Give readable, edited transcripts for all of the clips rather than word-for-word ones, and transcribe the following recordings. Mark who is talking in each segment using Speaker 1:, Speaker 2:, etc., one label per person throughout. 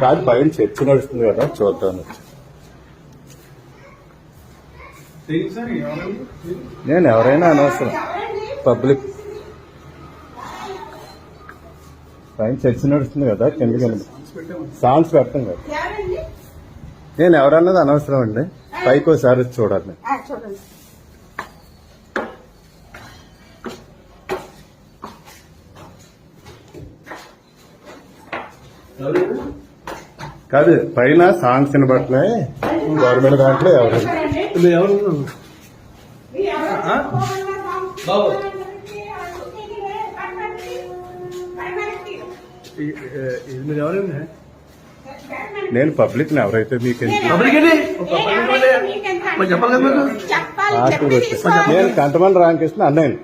Speaker 1: కాదు పైన చర్చ నడుస్తుంది కదా చూద్దాం. నేను ఎవరైనా అనవసరం, పబ్లిక్ పైన చర్చ నడుస్తుంది కదా, కిందకి సాంగ్స్ పెడతాం కదా. నేను ఎవరన్నది అనవసరం అండి, పైకి ఒకసారి చూడాలి. కాదు పైన సాంగ్స్ వినబడుతున్నాయి, గవర్నమెంట్ దాంట్లో ఎవరు నేను పబ్లిక్ ఎవరైతే మీకు నేను కంటమని రామకృష్ణ అన్నయ్య,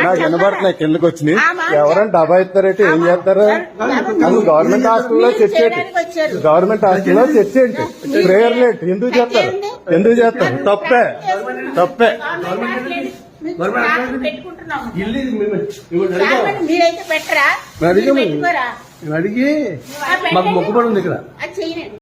Speaker 1: నాకు వినబడుతున్నాయి కిందకి వచ్చినాయి. ఎవరైనా డబ్బా ఇస్తారంటే ఏం చేస్తారు? అది గవర్నమెంట్ హాస్టల్లో చర్చేటి, గవర్నమెంట్ హాస్టల్లో చర్చేంటి, ప్రేయర్ లేట్ ఎందుకు చేస్తారు? ఎందుకు చేస్తారు? తప్పే తప్పే.
Speaker 2: అడిగి మాకు మొక్కుబడి ఉంది ఇక్కడ.